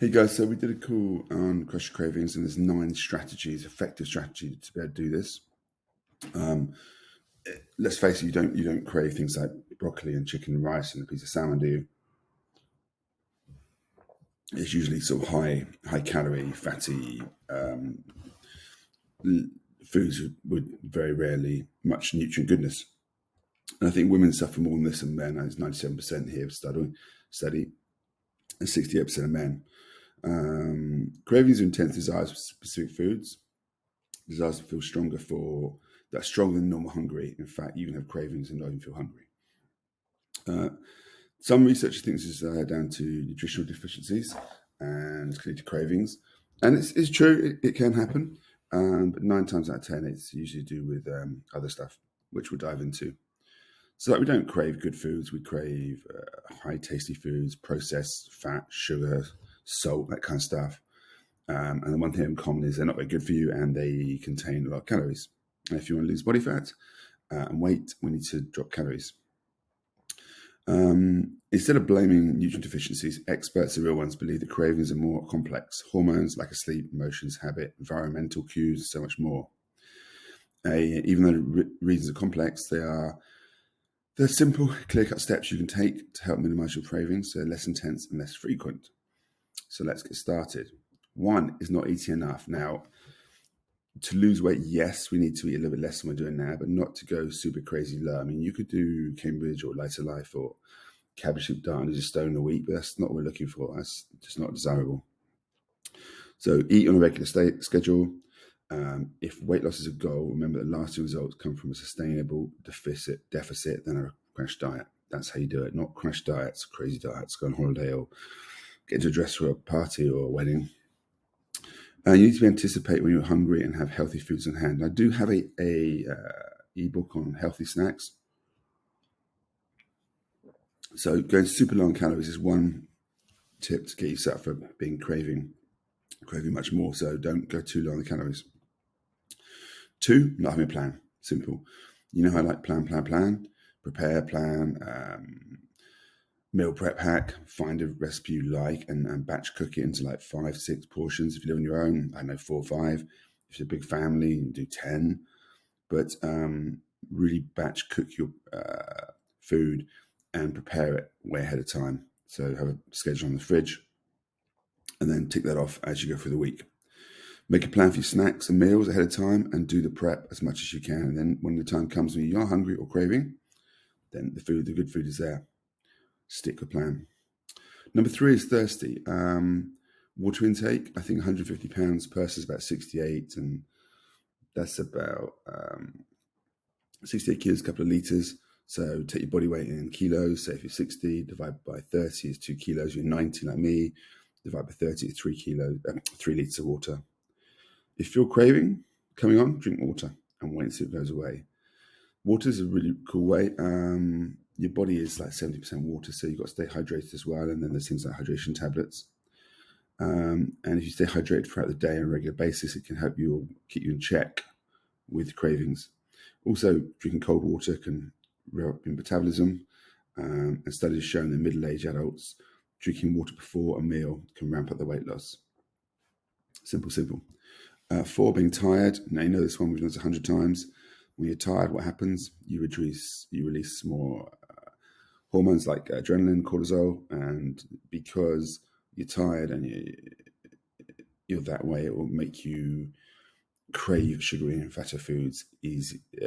Hey guys, so we did a call on Crush Your Cravings, and there's 9 strategies, effective strategies to be able to do this. Um, let's face it, you don't crave things like broccoli and chicken and rice and a piece of salmon, do you? It's usually sort of high calorie, fatty foods with very rarely much nutrient goodness. And I think women suffer more than this than men. It's 97% here study, and 68% of men. Cravings are intense desires for specific foods. Desires to feel stronger for that's stronger than normal hungry. In fact, you can have cravings and not even feel hungry. Uh, some research thinks this is down to nutritional deficiencies and can lead to cravings, and it's true. It can happen, but 9 times out of 10, it's usually to do with other stuff, which we'll dive into. So, like, we don't crave good foods; we crave high, tasty foods, processed fat, sugar, salt, that kind of stuff. And the one thing in common is they're not very good for you and they contain a lot of calories. And if you want to lose body fat and weight, we need to drop calories. Instead of blaming nutrient deficiencies, experts, the real ones, believe that cravings are more complex. Hormones, lack of sleep, emotions, habit, environmental cues, and so much more. Even though reasons are complex, they're simple, clear-cut steps you can take to help minimize your cravings. So they're less intense and less frequent. So let's get started. One is not eating enough. Now, to lose weight, yes, we need to eat a little bit less than we're doing now, but not to go super crazy low. I mean, you could do Cambridge or Lighter Life or cabbage soup diet and just stone a week, but that's not what we're looking for. That's just not desirable. So eat on a regular schedule. If weight loss is a goal, remember that lasting results come from a sustainable deficit than a crash diet. That's how you do it, not crash diets, crazy diets, go on holiday or get into a dress for a party or a wedding. You need to anticipate when you're hungry and have healthy foods in hand. I do have a ebook on healthy snacks. So going super low on calories is one tip to get you set up for being craving much more. So don't go too low on the calories. 2, not having a plan. Simple. You know how I like plan, prepare, plan, meal prep hack, find a recipe you like and batch cook it into like 5, 6 portions. If you live on your own, I know 4 or 5. If you're a big family, you do 10. But really batch cook your food and prepare it way ahead of time. So have a schedule on the fridge and then tick that off as you go through the week. Make a plan for your snacks and meals ahead of time and do the prep as much as you can. And then when the time comes when you are hungry or craving, then the good food is there. Stick with plan. Number 3 is thirsty. Water intake, I think 150 pounds per person is about 68, and that's about 68 kilos, a couple of litres. So take your body weight in kilos. So if you're 60, divide by 30 is 2 kilos. You're 90 like me, divide by 30 is 3 kilos, 3 litres of water. If you're craving coming on, drink water and wait until it goes away. Water is a really cool way. Your body is like 70% water, so you've got to stay hydrated as well. And then there's things like hydration tablets. And if you stay hydrated throughout the day on a regular basis, it can help you or keep you in check with cravings. Also, drinking cold water can rev up your metabolism, and studies have shown that middle-aged adults drinking water before a meal can ramp up the weight loss. Simple. 4, being tired. Now you know this one, we've done this 100 times. When you're tired, what happens? You release more hormones like adrenaline, cortisol, and because you're tired and you're that way, it will make you crave sugary and fatter foods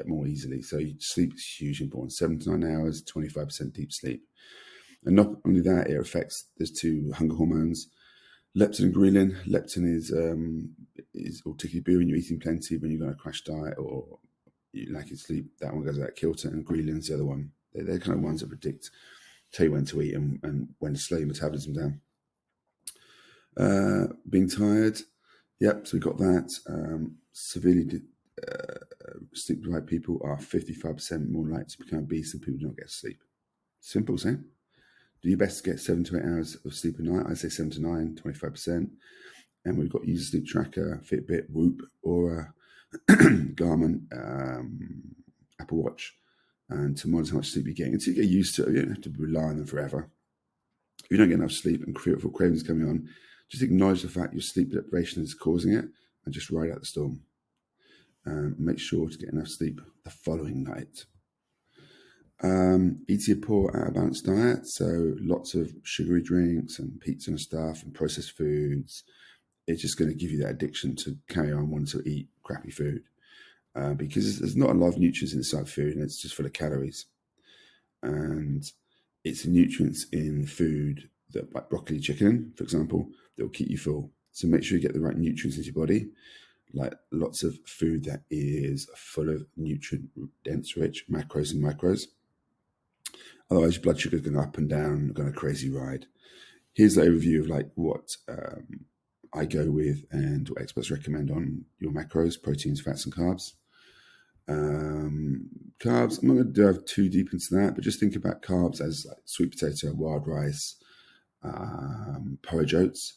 more easily. So sleep is hugely important. 7 to 9 hours, 25% deep sleep. And not only that, it affects, there's 2 hunger hormones, leptin and ghrelin. Leptin is or tickly-boo when you're eating plenty, when you're going to crash diet or you lack in sleep. That one goes out of kilter, and ghrelin's the other one. They're kind of ones that tell you when to eat and when to slow your metabolism down. Being tired, yep, so we got that. Severely sleep-deprived people are 55% more likely to become obese than people who don't get sleep. Simple, say. Do your best to get 7 to 8 hours of sleep a night. I say 7 to 9, 25%. And we've got user sleep tracker, Fitbit, Whoop, Aura, Garmin, Apple Watch, and to monitor how much sleep you're getting. Until you get used to it, you don't have to rely on them forever. If you don't get enough sleep and feel cravings coming on, just acknowledge the fact your sleep deprivation is causing it and just ride out the storm. Make sure to get enough sleep the following night. Eating a poor, out of balance diet, so lots of sugary drinks and pizza and stuff and processed foods, it's just going to give you that addiction to carry on wanting to eat crappy food because there's not a lot of nutrients inside food and it's just full of calories. And it's the nutrients in food that, like broccoli chicken, for example, that will keep you full. So make sure you get the right nutrients into your body, like lots of food that is full of nutrient dense, rich macros and micros. Otherwise, your blood sugar is going up and down, going a crazy ride. Here's the overview of like what I go with and what experts recommend on your macros, proteins, fats, and carbs. Carbs, I'm not going to dive too deep into that, but just think about carbs as like sweet potato, wild rice, porridge oats,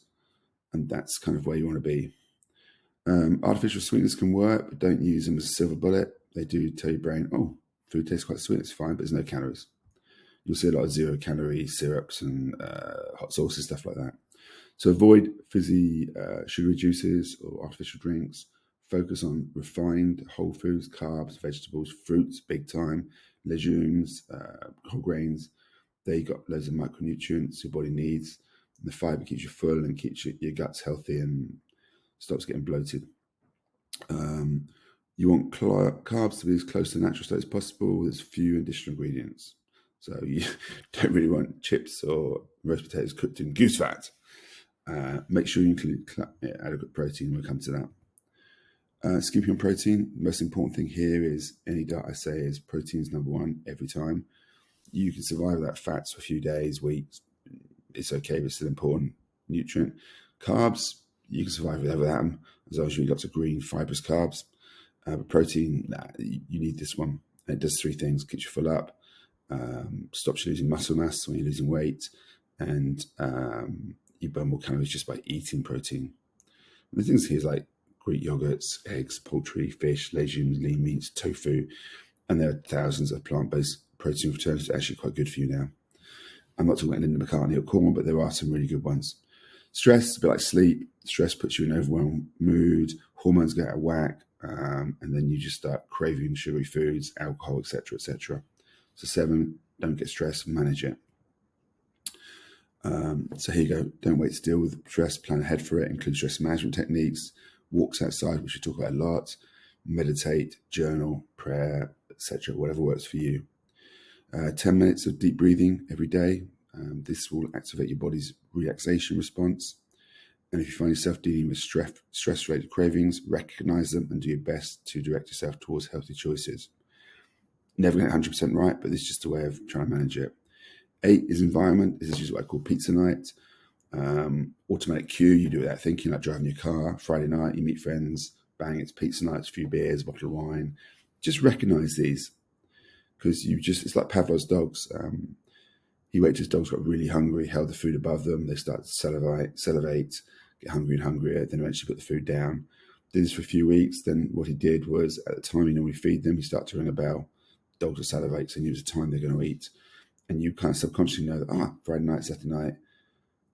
and that's kind of where you want to be. Artificial sweeteners can work, but don't use them as a silver bullet. They do tell your brain, oh, food tastes quite sweet, it's fine, but there's no calories. You'll see a lot of 0-calorie syrups and hot sauces, stuff like that. So avoid fizzy sugary juices or artificial drinks. Focus on refined whole foods, carbs, vegetables, fruits, big time, legumes, whole grains. They got loads of micronutrients your body needs. And the fiber keeps you full and keeps your guts healthy and stops getting bloated. You want carbs to be as close to the natural state as possible with as few additional ingredients. So you don't really want chips or roast potatoes cooked in goose fat. Make sure you include adequate protein when we come to that. Skipping on protein, the most important thing here is any diet I say is protein is number one every time. You can survive without fats for a few days, weeks. It's okay, but it's still an important nutrient. Carbs, you can survive without them as long as you eat lots of green, fibrous carbs. But protein, you need this one. And it does three things: keeps you full up, stops you losing muscle mass when you're losing weight, and you burn more calories just by eating protein. And the things here is like Greek yogurts, eggs, poultry, fish, legumes, lean meats, tofu, and there are thousands of plant-based protein alternatives that are actually quite good for you now. I'm not talking about Linda McCartney or Corn, but there are some really good ones. Stress, a bit like sleep. Stress puts you in overwhelmed mood, hormones get out of whack, and then you just start craving sugary foods, alcohol, etc., etc. So 7, don't get stressed, manage it. So here you go. Don't wait to deal with stress, plan ahead for it. Include stress management techniques, walks outside, which we talk about a lot, meditate, journal, prayer, etc., whatever works for you. 10 minutes of deep breathing every day. This will activate your body's relaxation response. And if you find yourself dealing with stress-related cravings, recognize them and do your best to direct yourself towards healthy choices. Never get 100% right, but this is just a way of trying to manage it. 8 is environment. This is just what I call pizza night. Automatic cue, you do it without thinking, like driving your car. Friday night, you meet friends, bang, it's pizza night, it's a few beers, a bottle of wine. Just recognize these because it's like Pavlov's dogs. He waited till his dogs got really hungry, held the food above them. They started to salivate, get hungrier and hungrier, then eventually put the food down. Did this for a few weeks. Then what he did was, at the time you normally feed them, he started to ring a bell. Dogs will salivate, so he knew it was the time they're going to eat. And you kind of subconsciously know that, Friday night, Saturday night,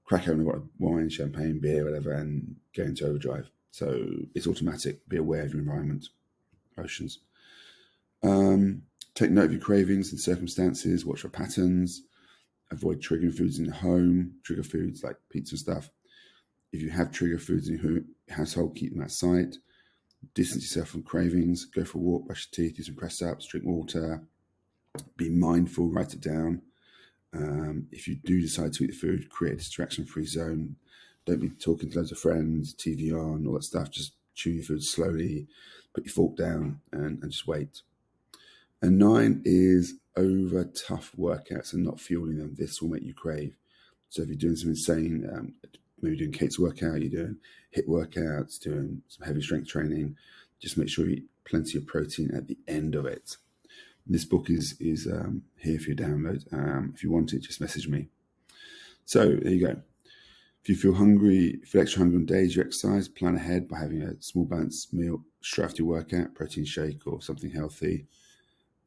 crack open a wine, champagne, beer, whatever, and go into overdrive. So it's automatic. Be aware of your environment, emotions. Take note of your cravings and circumstances. Watch for patterns. Avoid triggering foods in the home. Trigger foods like pizza and stuff. If you have trigger foods in your household, keep them outside. Distance yourself from cravings. Go for a walk, brush your teeth, do some press ups, drink water. Be mindful, write it down. If you do decide to eat the food, create a distraction-free zone. Don't be talking to loads of friends, TV on, all that stuff. Just chew your food slowly, put your fork down, and just wait. And 9 is over tough workouts and not fueling them. This will make you crave. So if you're doing some insane, maybe doing Kate's workout, you're doing HIIT workouts, doing some heavy strength training, just make sure you eat plenty of protein at the end of it. This book is here for your download. If you want it, just message me. So there you go. If you feel extra hungry on days you exercise, plan ahead by having a small balanced meal straight after your workout, protein shake or something healthy.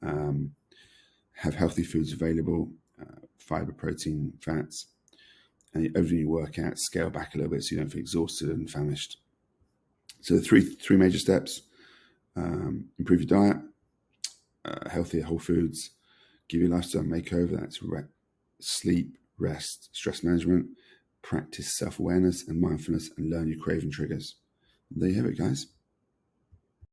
Have healthy foods available, fiber, protein, fats. and over your workout, scale back a little bit so you don't feel exhausted and famished. So the three major steps: improve your diet, healthier whole foods, give your lifestyle makeover. That's sleep, rest, stress management, practice self-awareness and mindfulness, and learn your craving triggers. There you have it, guys.